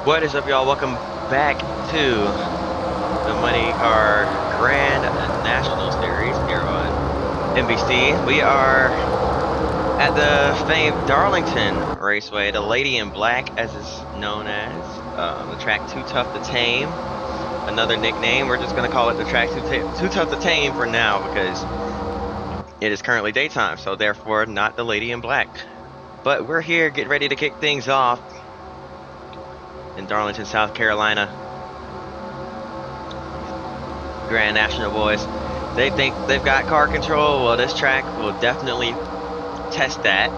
What is up, y'all? Welcome back to the MXNEYCAR Grand National Series here on NBC. We are at the famed Darlington Raceway, the Lady in Black, as it's known as. The track Too Tough to Tame. Another nickname. We're just going to call it the track Too Tough to Tame for now because it is currently daytime, so therefore not the Lady in Black. But we're here, getting ready to kick things off in Darlington, South Carolina. Grand National boys, they think they've got car control. Well, this track will definitely test that.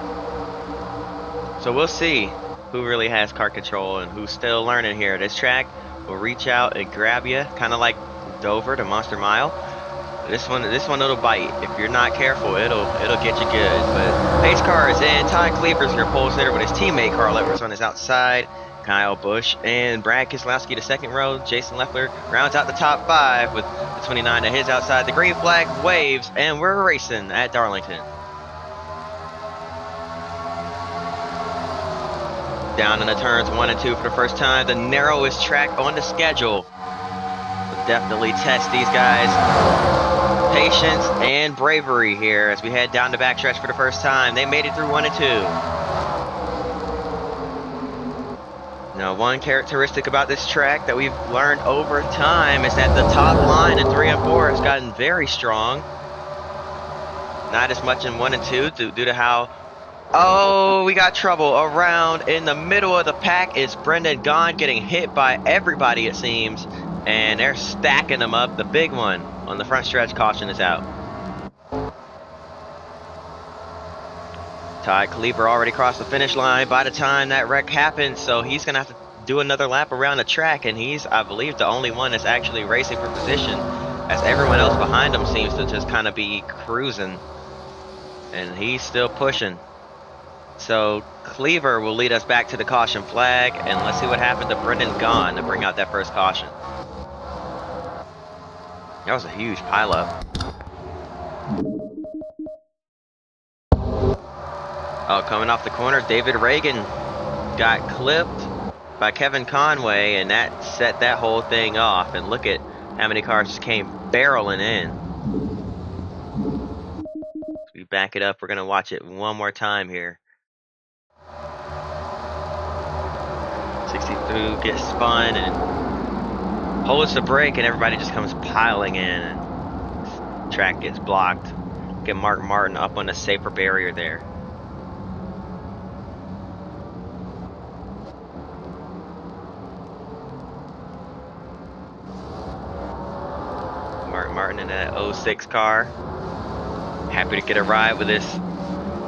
So we'll see who really has car control and who's still learning here. This track will reach out and grab you, kind of like Dover to Monster Mile. This one it'll bite. If you're not careful, it'll get you good. But pace car is in. Todd Cleaver's your pole sitter with his teammate Carl Edwards on his outside. Kyle Busch and Brad Keselowski to second row. Jason Leffler rounds out the top five with the 29 to his outside. The green flag waves, and we're racing at Darlington. Down in the turns 1 and 2 for the first time. The narrowest track on the schedule. We'll definitely test these guys' patience and bravery here as we head down the backstretch for the first time. They made it through 1 and 2. Now, one characteristic about this track that we've learned over time is that the top line in 3 and 4 has gotten very strong. Not as much in 1 and 2 due to how... Oh, we got trouble. Around in the middle of the pack is Brendan Gaughan getting hit by everybody, it seems. And they're stacking them up. The big one on the front stretch, caution is out. Todd Cleaver already crossed the finish line by the time that wreck happened, so he's going to have to do another lap around the track, and he's, I believe, the only one that's actually racing for position, as everyone else behind him seems to just kind of be cruising, and he's still pushing. So Cleaver will lead us back to the caution flag, and let's see what happened to Brendan Gaughan to bring out that first caution. That was a huge pileup. Oh, coming off the corner, David Reagan got clipped by Kevin Conway, and that set that whole thing off. And look at how many cars just came barreling in. As we back it up, we're going to watch it one more time here. 62 gets spun and holds the brake, and everybody just comes piling in. And track gets blocked. Get Mark Martin up on the safer barrier there. Martin in that 06 car. Happy to get a ride with this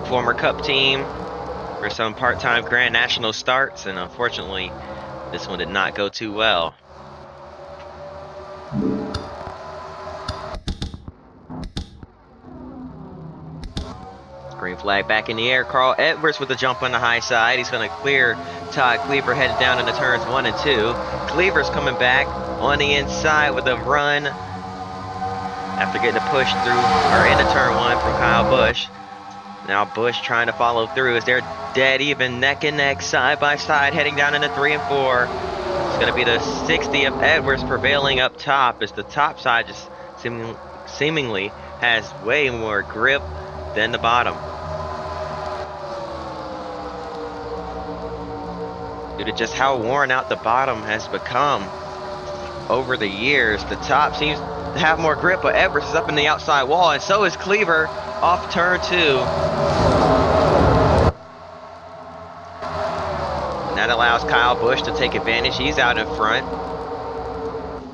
former Cup team for some part-time Grand National starts, and unfortunately this one did not go too well. Green flag back in the air. Carl Edwards with a jump on the high side. He's going to clear Todd Cleaver headed down in the turns 1 and 2. Cleaver's coming back on the inside with a run after getting a push through, or into turn 1 from Kyle Busch. Now Busch trying to follow through as they're dead even, neck and neck, side by side, heading down into 3 and 4. It's going to be the 60 of Edwards prevailing up top, as the top side just seemingly has way more grip than the bottom. Due to just how worn out the bottom has become over the years, the top seems to have more grip, but Edwards is up in the outside wall, and so is Cleaver off turn 2. And that allows Kyle Busch to take advantage. He's out in front.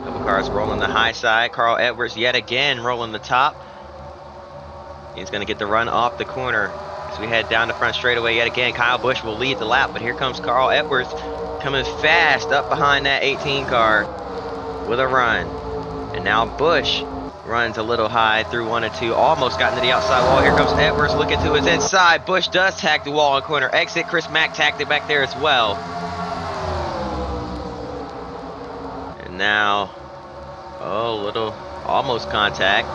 Couple cars rolling the high side. Carl Edwards yet again rolling the top. He's going to get the run off the corner as we head down the front straightaway yet again. Kyle Busch will lead the lap, but here comes Carl Edwards coming fast up behind that 18 car with a run. And now Busch runs a little high through 1 and 2. Almost got into the outside wall. Here comes Edwards looking to his inside. Busch does tag the wall on corner exit. Chris Mack tagged it back there as well. And now, little almost contact.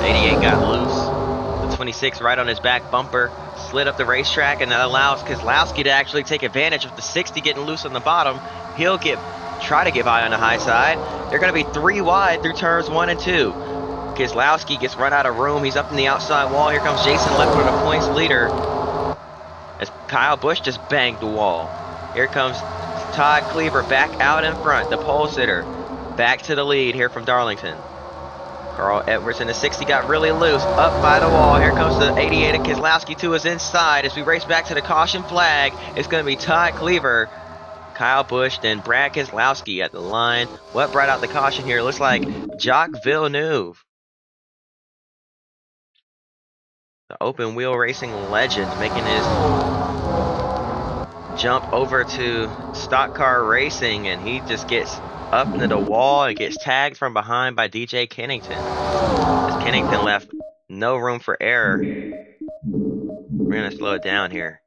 88 got loose. The 26 right on his back bumper, slid up the racetrack, and that allows Keselowski to actually take advantage of the 60 getting loose on the bottom. He'll try to get by on the high side. They're going to be 3 wide through turns 1 and 2. Keselowski gets run out of room. He's up in the outside wall. Here comes Jason Leffler, the points leader, as Kyle Busch just banged the wall. Here comes Todd Cleaver back out in front, the pole sitter, back to the lead here from Darlington. Carl Edwards in the 60 got really loose, up by the wall. Here comes the 88 of Keselowski to his inside. As we race back to the caution flag, it's going to be Todd Cleaver, Kyle Busch, then Brad Keselowski at the line. What brought out the caution here? Looks like Jacques Villeneuve, the open wheel racing legend, making his jump over to stock car racing, and he just gets up into the wall and gets tagged from behind by DJ Kennington. As Kennington left no room for error. We're going to slow it down here.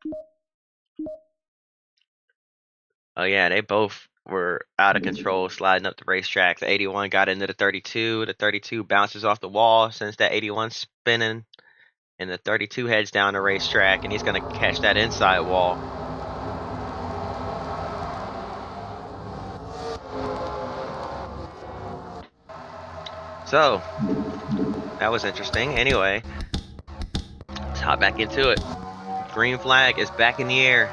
Oh yeah, they both were out of control sliding up the racetrack. The 81 got into the 32. The 32 bounces off the wall, sends that 81 spinning, and the 32 heads down the racetrack, and he's going to catch that inside wall. So, that was interesting. Anyway, let's hop back into it. Green flag is back in the air.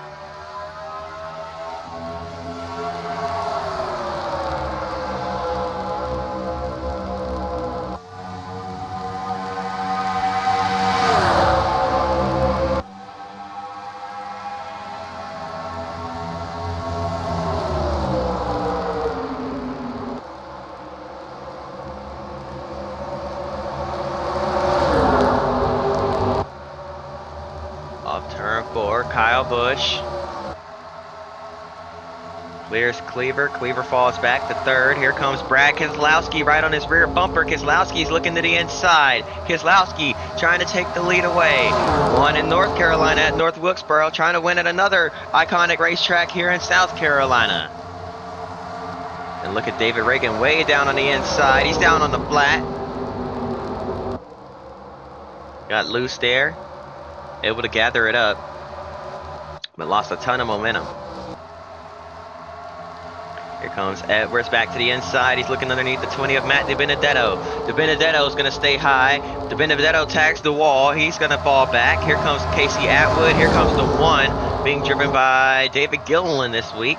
Kyle Busch clears Cleaver. Cleaver falls back to third. Here comes Brad Keselowski right on his rear bumper. Keselowski's looking to the inside. Keselowski trying to take the lead away. One in North Carolina at North Wilkesboro, trying to win at another iconic racetrack here in South Carolina. And look at David Reagan way down on the inside. He's down on the flat. Got loose there. Able to gather it up, but lost a ton of momentum. Here comes Edwards back to the inside. He's looking underneath the 20 of Matt DiBenedetto. DiBenedetto is going to stay high. DiBenedetto tags the wall. He's going to fall back. Here comes Casey Atwood. Here comes the 1 being driven by David Gilliland this week.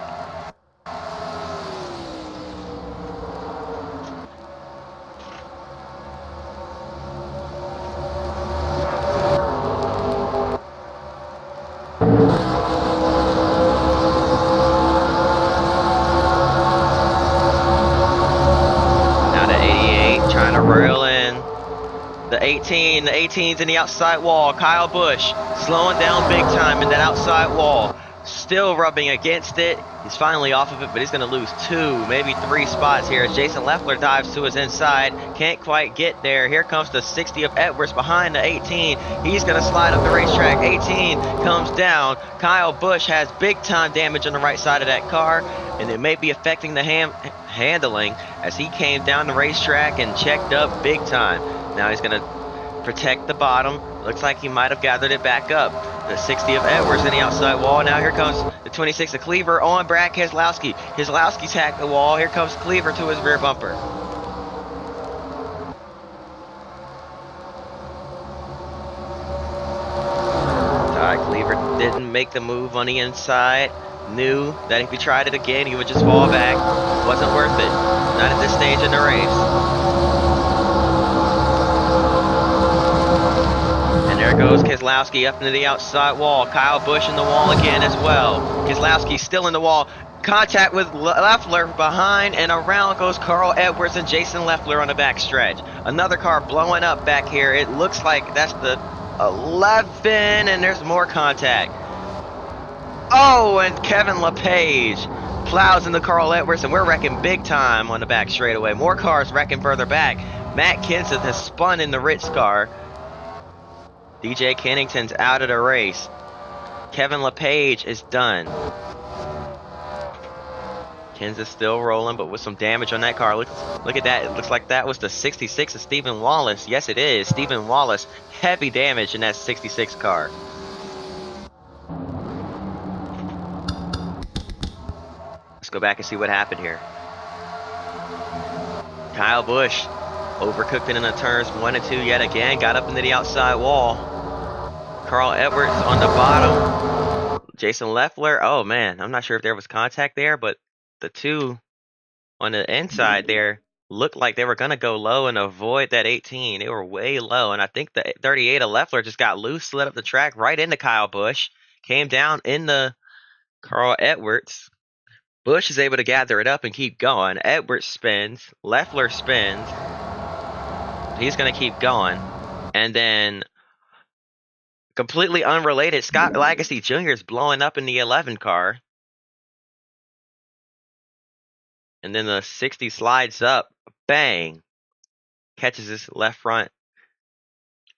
The 18's in the outside wall. Kyle Busch slowing down big time in that outside wall. Still rubbing against it. He's finally off of it, but he's going to lose 2, maybe 3 spots here as Jason Leffler dives to his inside. Can't quite get there. Here comes the 60 of Edwards behind the 18. He's going to slide up the racetrack. 18 comes down. Kyle Busch has big time damage on the right side of that car, and it may be affecting the handling as he came down the racetrack and checked up big time. Now he's going to protect the bottom. Looks like he might have gathered it back up. The 60 of Edwards in the outside wall. Now here comes the 26 of Cleaver on Brad Keselowski. Keselowski tagged the wall. Here comes Cleaver to his rear bumper. Todd Cleaver didn't make the move on the inside. Knew that if he tried it again, he would just fall back. Wasn't worth it. Not at this stage in the race. There goes Keselowski up into the outside wall. Kyle Busch in the wall again as well. Keselowski still in the wall. Contact with Leffler behind, and around goes Carl Edwards and Jason Leffler on the back stretch. Another car blowing up back here. It looks like that's the 11, and there's more contact. Oh, and Kevin LePage plows into Carl Edwards, and we're wrecking big time on the back straightaway. More cars wrecking further back. Matt Kenseth has spun in the Ritz car. DJ Kennington's out of the race. Kevin LePage is done. Kenseth's still rolling, but with some damage on that car. Look at that. It looks like that was the 66 of Stephen Wallace. Yes, it is. Stephen Wallace heavy damage in that 66 car. Let's go back and see what happened here. Kyle Busch overcooked it in the turns 1 and 2 yet again. Got up into the outside wall. Carl Edwards on the bottom. Jason Leffler. Oh man, I'm not sure if there was contact there, but the two on the inside there looked like they were going to go low and avoid that 18. They were way low, and I think the 38 of Leffler just got loose, slid up the track right into Kyle Busch, came down into Carl Edwards. Busch is able to gather it up and keep going. Edwards spins. Leffler spins. He's going to keep going. And then, completely unrelated, Scott Lagasse Jr. is blowing up in the 11 car. And then the 60 slides up. Bang. Catches his left front.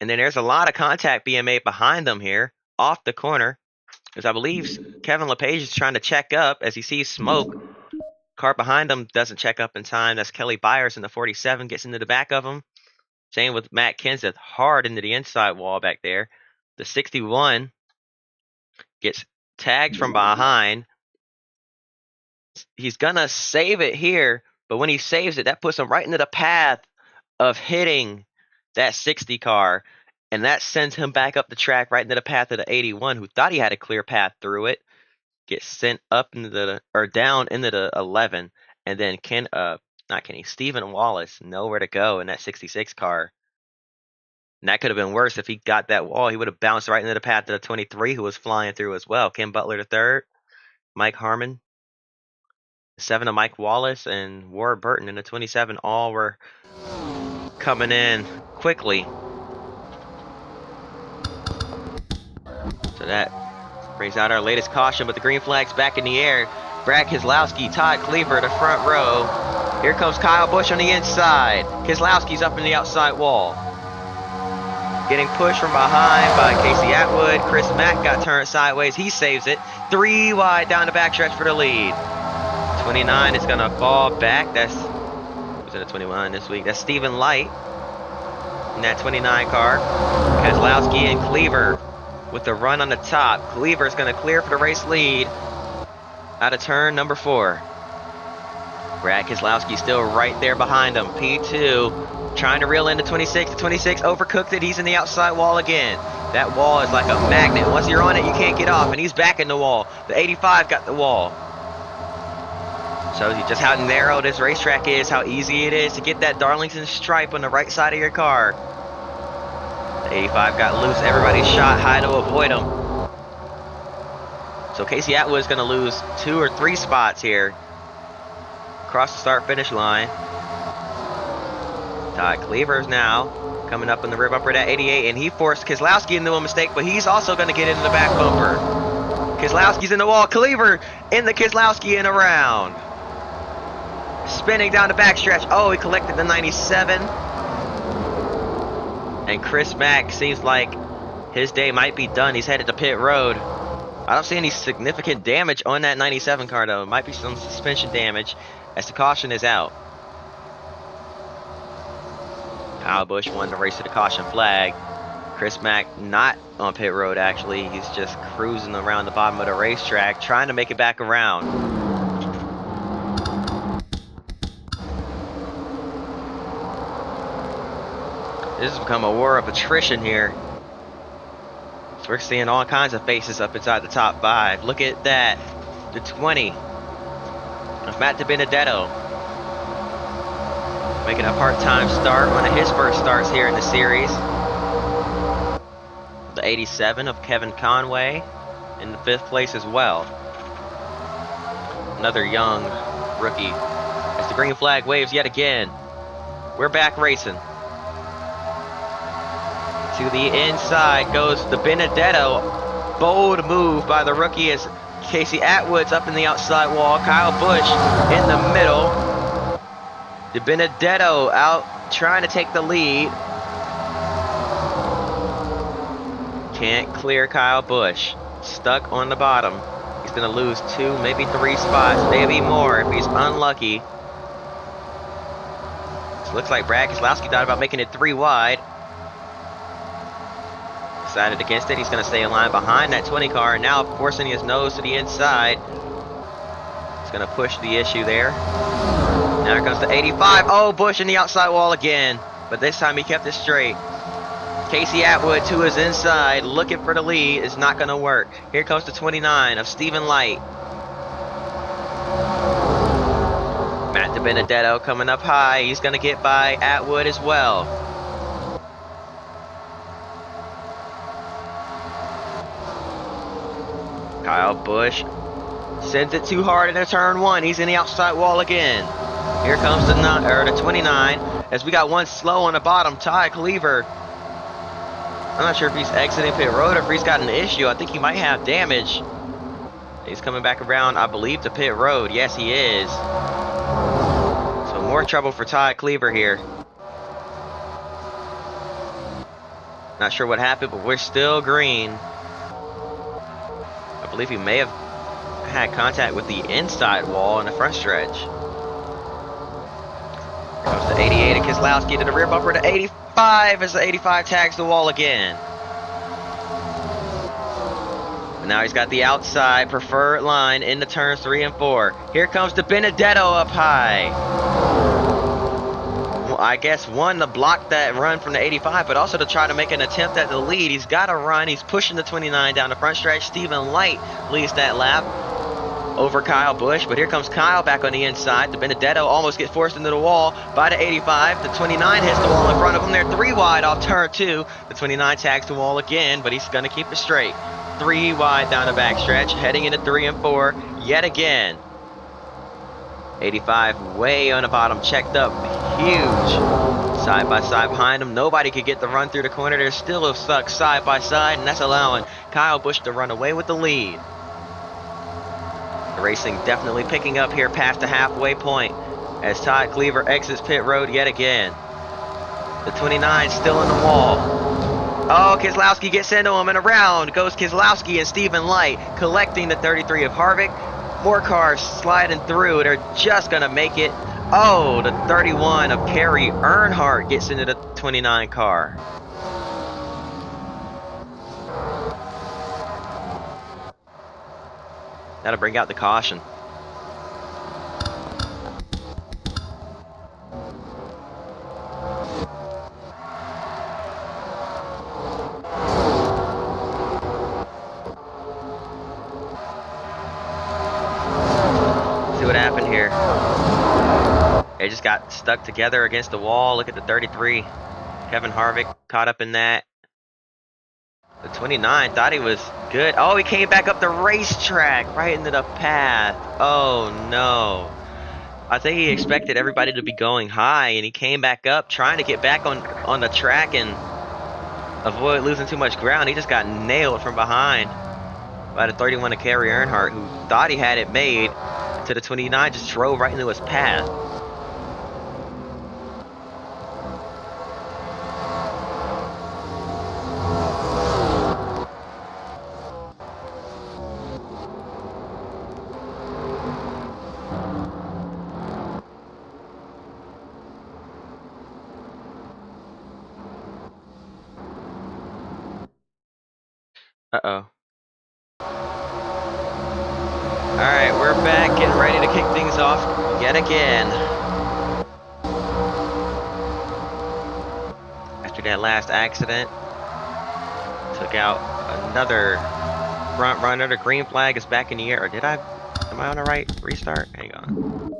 And then there's a lot of contact being made behind them here, off the corner. Because I believe Kevin LePage is trying to check up as he sees smoke. Car behind him doesn't check up in time. That's Kelly Byers in the 47, gets into the back of him. Same with Matt Kenseth, hard into the inside wall back there. The 61 gets tagged from behind. He's going to save it here, but when he saves it, that puts him right into the path of hitting that 60 car, and that sends him back up the track right into the path of the 81, who thought he had a clear path through it. Gets sent up into down into the 11, and then Stephen Wallace, nowhere to go in that 66 car. And that could have been worse if he got that wall. He would have bounced right into the path of the 23, who was flying through as well. Ken Butler the third, Mike Harmon, 7 of Mike Wallace, and Ward Burton in the 27 all were coming in quickly. So that brings out our latest caution, but the green flag's back in the air. Brad Keselowski, Todd Cleaver, the front row. Here comes Kyle Busch on the inside. Keselowski's up in the outside wall. Getting pushed from behind by Casey Atwood. Chris Mack got turned sideways. He saves it. 3 wide down the backstretch for the lead. 29 is going to fall back. Was it a 21 this week? That's Stephen Light in that 29 car. Keselowski and Cleaver with the run on the top. Cleaver's going to clear for the race lead out of turn number 4. Brad Keselowski still right there behind him. P2 trying to reel into 26. The 26 overcooked it. He's in the outside wall again. That wall is like a magnet. Once you're on it, you can't get off, and he's back in the wall. The 85 got the wall. Shows you just how narrow this racetrack is, how easy it is to get that Darlington stripe on the right side of your car. The 85 got loose. Everybody shot high to avoid him. So Casey Atwood is going to lose 2 or 3 spots here across the start-finish line. Todd Cleaver's now coming up in the rear bumper of that 88, and he forced Keselowski into a mistake, but he's also going to get into the back bumper. Keselowski's in the wall. Cleaver in the Keselowski and around. Spinning down the backstretch. Oh, he collected the 97. And Chris Mack seems like his day might be done. He's headed to pit road. I don't see any significant damage on that 97 car, though. It might be some suspension damage as the caution is out. Kyle Busch won the race to the caution flag. Chris Mack not on pit road, actually. He's just cruising around the bottom of the racetrack, trying to make it back around. This has become a war of attrition here. So we're seeing all kinds of faces up inside the top 5. Look at that. The 20 of Matt DiBenedetto making a part-time start, one of his first starts here in the series. The 87 of Kevin Conway in the 5th place as well. Another young rookie. As the green flag waves yet again. We're back racing. To the inside goes the Benedetto. Bold move by the rookie as Casey Atwood's up in the outside wall. Kyle Busch in the middle. The Benedetto out trying to take the lead. Can't clear Kyle Busch. Stuck on the bottom. He's going to lose 2, maybe 3 spots, maybe more if he's unlucky. So looks like Brad Keselowski thought about making it 3 wide. Decided against it. He's going to stay in line behind that 20 car, and now forcing his nose to the inside. He's going to push the issue there. Now here comes the 85. Oh, Bush in the outside wall again. But this time he kept it straight. Casey Atwood to his inside, looking for the lead. Is not going to work. Here comes the 29 of Stephen Light. Matt DiBenedetto coming up high. He's going to get by Atwood as well. Kyle Busch sends it too hard into turn 1. He's in the outside wall again. Here comes the 29. As we got one slow on the bottom, Ty Cleaver. I'm not sure if he's exiting pit road or if he's got an issue. I think he might have damage. He's coming back around, I believe, to pit road. Yes, he is. So more trouble for Ty Cleaver here. Not sure what happened, but we're still green. I believe he may have had contact with the inside wall in the front stretch. Here comes the 88 of Keselowski to the rear bumper to 85 as the 85 tags the wall again. But now he's got the outside preferred line into turns 3 and 4. Here comes DiBenedetto up high. Well, I guess one to block that run from the 85, but also to try to make an attempt at the lead. He's got to run. He's pushing the 29 down the front stretch. Stephen Light leads that lap over Kyle Busch, but here comes Kyle back on the inside. DiBenedetto almost gets forced into the wall by the 85. The 29 hits the wall in front of him. They're 3 wide off turn 2. The 29 tags the wall again, but he's going to keep it straight. 3 wide down the backstretch, heading into 3 and 4 yet again. 85 way on the bottom, checked up, huge. Side by side behind him. Nobody could get the run through the corner. They're still stuck side by side, and that's allowing Kyle Busch to run away with the lead. The racing definitely picking up here past the halfway point as Todd Cleaver exits pit road yet again. The 29 still in the wall. Oh, Keselowski gets into him, and around goes Keselowski and Stephen Light collecting the 33 of Harvick. More cars sliding through. They're just going to make it. Oh, the 31 of Kerry Earnhardt gets into the 29 car. That'll bring out the caution. See what happened here. They just got stuck together against the wall. Look at the 33. Kevin Harvick caught up in that. The 29 thought he was good. Oh, he came back up the racetrack right into the path. Oh, no. I think he expected everybody to be going high, and he came back up trying to get back on the track and avoid losing too much ground. He just got nailed from behind by the 31 of Kerry Earnhardt, who thought he had it made. To the 29, just drove right into his path. Uh-oh. Alright, we're back, getting ready to kick things off yet again. After that last accident, took out another front runner. The green flag is back in the air. Or am I on the right restart? Hang on.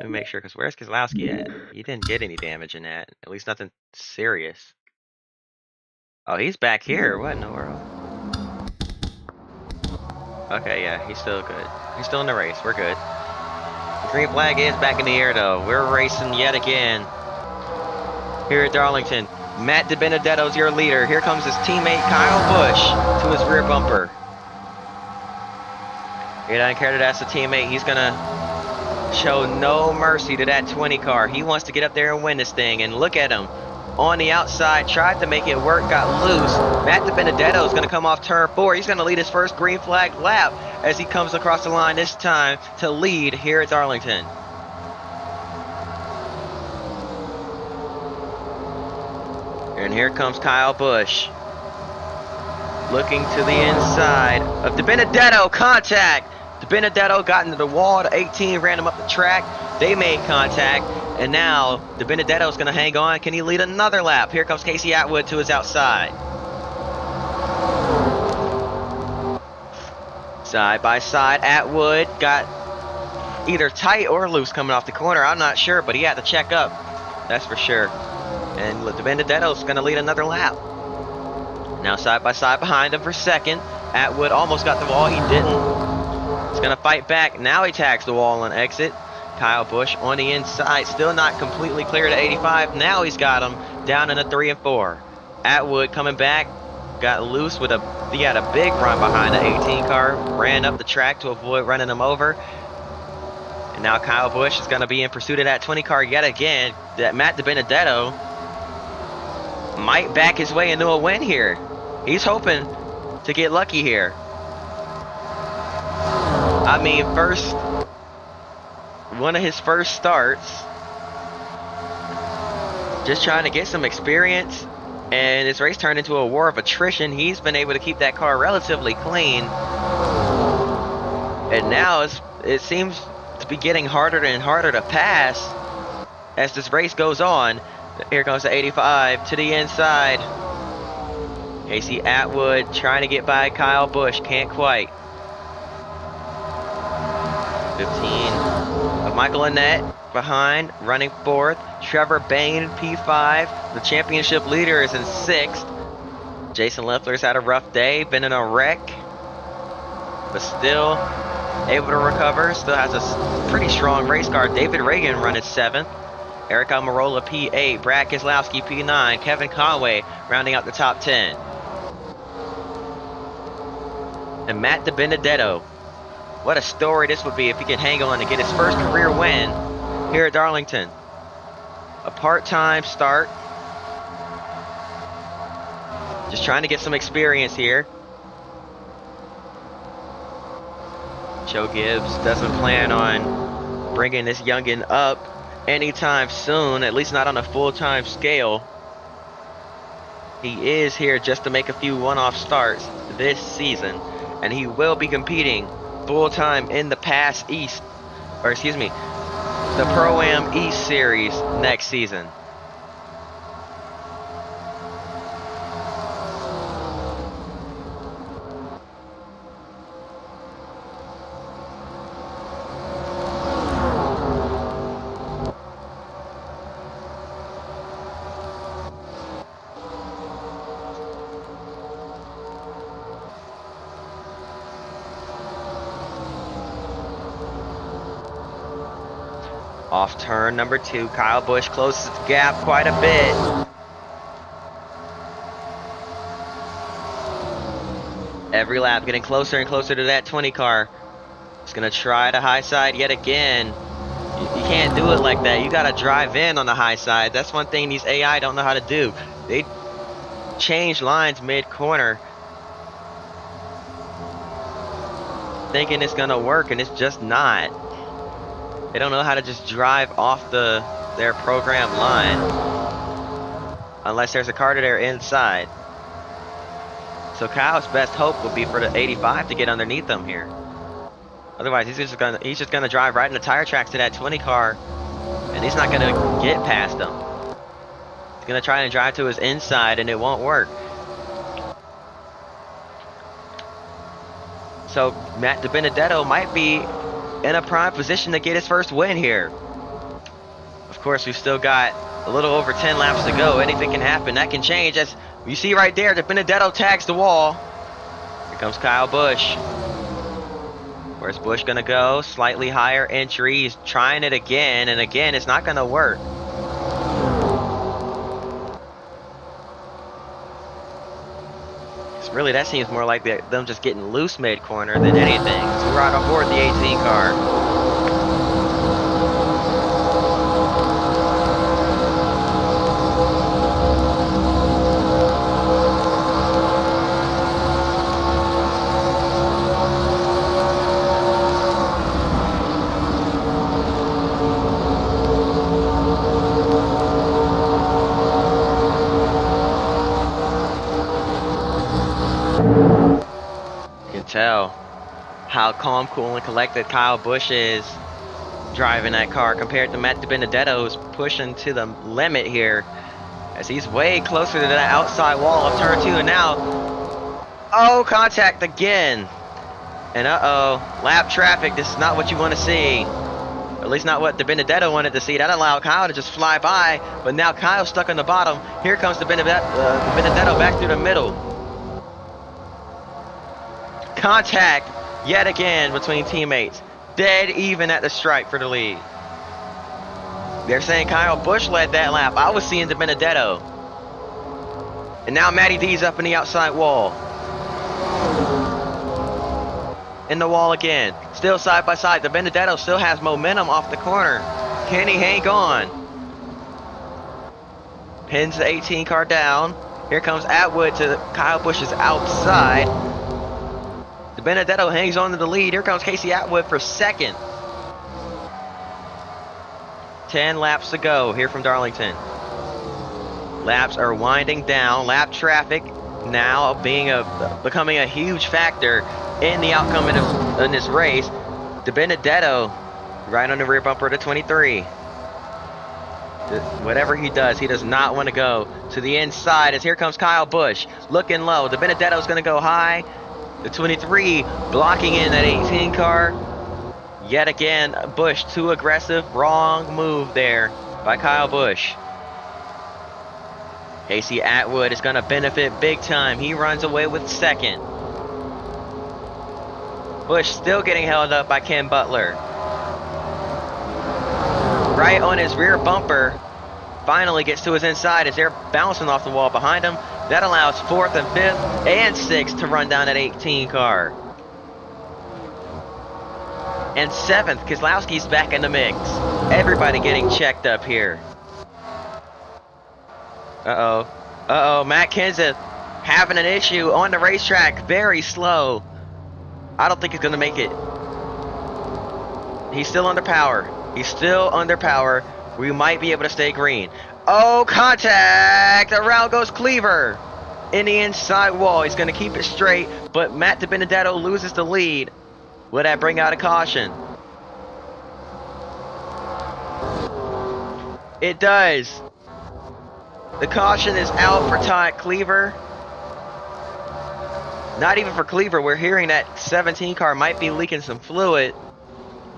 Let me make sure, because where's Keselowski at? He didn't get any damage in that. At least nothing serious. Oh, he's back here. What in the world? Okay, yeah, he's still good. He's still in the race. We're good. The green flag is back in the air, though. We're racing yet again here at Darlington. Matt DiBenedetto's your leader. Here comes his teammate Kyle Busch to his rear bumper. He doesn't care that that's a teammate. He's going to show no mercy to that 20 car. He wants to get up there and win this thing. And look at him. On the outside, tried to make it work, got loose. Matt DiBenedetto is going to come off turn 4. He's going to lead his first green flag lap as he comes across the line this time to lead here at Darlington. And here comes Kyle Busch. looking to the inside of DiBenedetto. Contact. DiBenedetto got into the wall. The 18 ran him up the track. They made contact. And now DiBenedetto's going to hang on. Can he lead another lap? Here comes Casey Atwood to his outside. Side by side, Atwood got either tight or loose coming off the corner. I'm not sure, but he had to check up. That's for sure. And DiBenedetto's going to lead another lap. Now side by side behind him for second. Atwood almost got the wall. He didn't. He's going to fight back. Now he tags the wall on exit. Kyle Busch on the inside. Still not completely clear to 85. Now he's got him down in a 3 and 4. Atwood coming back. Got loose with he had a big run behind the 18 car. Ran up the track to avoid running him over. And now Kyle Busch is going to be in pursuit of that 20 car yet again. That Matt DiBenedetto might back his way into a win here. He's hoping to get lucky here. I mean, one of his first starts. Just trying to get some experience. And this race turned into a war of attrition. He's been able to keep that car relatively clean. And now it seems to be getting harder and harder to pass as this race goes on. Here comes the 85 to the inside. Casey Atwood trying to get by Kyle Busch. Can't quite. 15 of Michael Annett behind, running fourth. Trevor Bain, P5. The championship leader is in sixth. Jason Leffler's had a rough day, been in a wreck, but still able to recover. Still has a pretty strong race car. David Reagan running seventh. Eric Almirola, P8. Brad Keselowski, P9. Kevin Conway rounding out the top 10. And Matt DiBenedetto. What a story this would be if he could hang on and get his first career win here at Darlington. A part-time start. Just trying to get some experience here. Joe Gibbs doesn't plan on bringing this youngin up anytime soon, at least not on a full-time scale. He is here just to make a few one-off starts this season, and he will be competing full-time in the Pass East, or excuse me, the Pro-Am East Series next season. Off turn number 2, Kyle Busch closes the gap quite a bit. Every lap getting closer and closer to that 20 car. He's gonna try the high side yet again. You can't do it like that. You gotta drive in on the high side. That's one thing these AI don't know how to do. They change lines mid-corner, thinking it's gonna work, and it's just not. They don't know how to just drive off their program line unless there's a car to their inside. So Kyle's best hope would be for the 85 to get underneath them here. Otherwise, he's just gonna drive right in the tire tracks to that 20 car, and he's not gonna get past them. He's gonna try and drive to his inside, and it won't work. So Matt DiBenedetto might be in a prime position to get his first win here. Of course, we've still got a little over 10 laps to go. Anything can happen. That can change. As you see right there, DiBenedetto tags the wall. Here comes Kyle Busch. Where's Busch gonna go? Slightly higher entry. He's trying it again, and again, it's not gonna work. Really, that seems more like them just getting loose mid-corner than anything. So we're right on board the 18 car. how calm, cool, and collected Kyle Busch is driving that car compared to Matt DiBenedetto, who's pushing to the limit here as he's way closer to that outside wall of turn 2. And now, oh, contact again. And lap traffic. This is not what you want to see. At least not what DiBenedetto wanted to see. That allowed Kyle to just fly by, but now Kyle's stuck on the bottom. Here comes DiBenedetto back through the middle. Contact yet again between teammates. Dead even at the stripe for the lead. They're saying Kyle Busch led that lap. I was seeing DiBenedetto. And now Matty D's up in the outside wall. In the wall again. Still side by side. DiBenedetto still has momentum off the corner. Can he hang on? Pins the 18 car down. Here comes Atwood to Kyle Busch's outside. DiBenedetto hangs on to the lead. Here comes Casey Atwood for second. 10 laps to go here from Darlington. Laps are winding down. Lap traffic now becoming a huge factor in the outcome in this race. DiBenedetto right on the rear bumper to 23. Whatever he does not want to go to the inside as here comes Kyle Busch looking low. DiBenedetto's going to go high. The 23 blocking in that 18 car. Yet again, Busch too aggressive. Wrong move there by Kyle Busch. Casey Atwood is going to benefit big time. He runs away with second. Busch still getting held up by Ken Butler. Right on his rear bumper. Finally gets to his inside as they're bouncing off the wall behind him. That allows 4th and 5th and 6th to run down that 18 car. And 7th, Keselowski's back in the mix. Everybody getting checked up here. Matt Kenseth having an issue on the racetrack. Very slow. I don't think he's going to make it. He's still under power. We might be able to stay green. Oh, contact! Around goes Cleaver in the inside wall. He's going to keep it straight, but Matt DiBenedetto loses the lead. Will that bring out a caution? It does. The caution is out for Todd Cleaver. Not even for Cleaver. We're hearing that 17 car might be leaking some fluid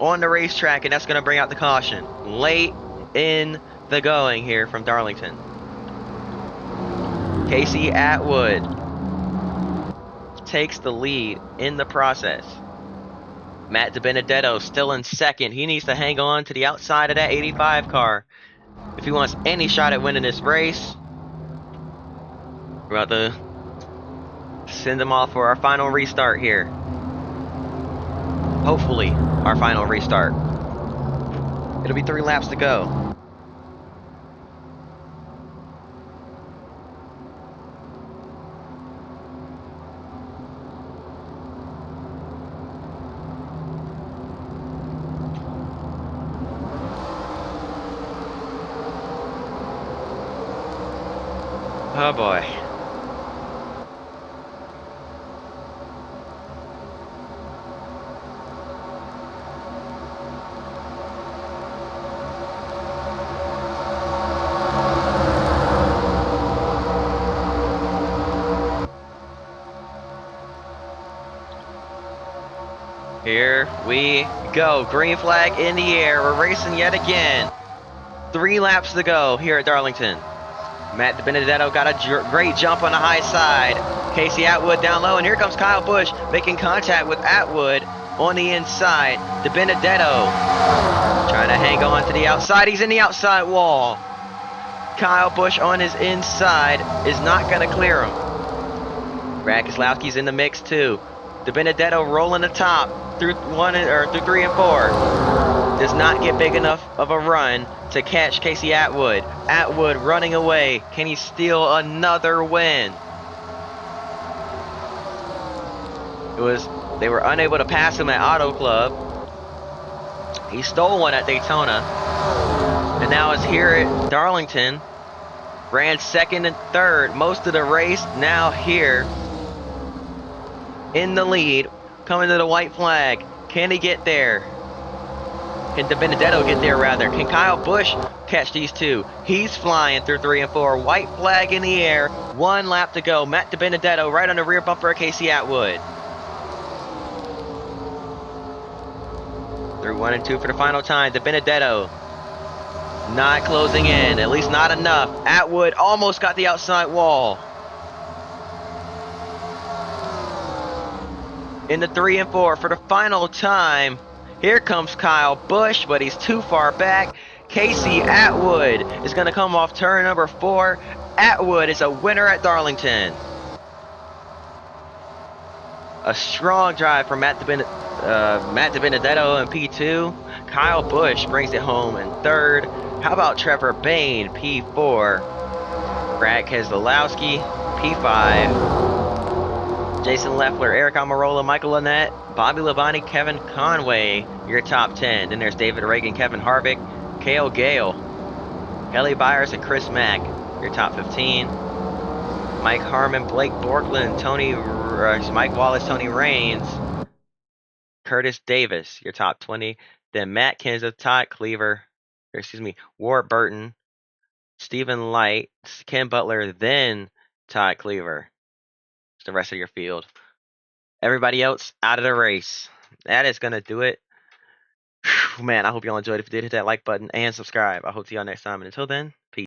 on the racetrack, and that's going to bring out the caution. Late in the going here from Darlington. Casey Atwood takes the lead in the process. Matt DiBenedetto still in second. He needs to hang on to the outside of that 85 car if he wants any shot at winning this race. We're about to send them off for our final restart here. Hopefully, our final restart. It'll be 3 laps to go. Oh boy. Here we go. Green flag in the air. We're racing yet again. 3 laps to go here at Darlington. Matt DiBenedetto got a great jump on the high side. Casey Atwood down low, and here comes Kyle Busch making contact with Atwood on the inside. DiBenedetto trying to hang on to the outside. He's in the outside wall. Kyle Busch on his inside is not going to clear him. Brad Keselowski's in the mix too. DiBenedetto rolling the top through 3 and 4. Does not get big enough of a run to catch Casey Atwood. Atwood running away. Can he steal another win? They were unable to pass him at Auto Club. He stole one at Daytona. And now is here at Darlington. Ran 2nd and 3rd most of the race. Now here in the lead coming to the white flag. Can he get there? Can DiBenedetto get there, rather? Can Kyle Busch catch these two? He's flying through 3 and 4. White flag in the air. 1 lap to go. Matt DiBenedetto right on the rear bumper of Casey Atwood. Through 1 and 2 for the final time. DiBenedetto not closing in. At least not enough. Atwood almost got the outside wall. In the 3 and 4 for the final time. Here comes Kyle Busch, but he's too far back. Casey Atwood is going to come off turn number 4. Atwood is a winner at Darlington. A strong drive from Matt DiBenedetto in P2. Kyle Busch brings it home in 3rd. How about Trevor Bayne, P4. Brad Keselowski, P5. Jason Leffler, Eric Almirola, Michael Lynette, Bobby Labonte, Kevin Conway, your top 10. Then there's David Reagan, Kevin Harvick, Cale Gale, Kelly Byers, and Chris Mack, your top 15. Mike Harmon, Blake Borkland, Mike Wallace, Tony Raines, Curtis Davis, your top 20. Then Matt Kenseth, Todd Cleaver, Ward Burton, Stephen Light, Ken Butler, then Todd Cleaver. The rest of your field. Everybody else out of the race. That is going to do it. Whew, man, I hope y'all enjoyed. If you did, hit that like button and subscribe. I hope to see y'all next time. And until then, peace.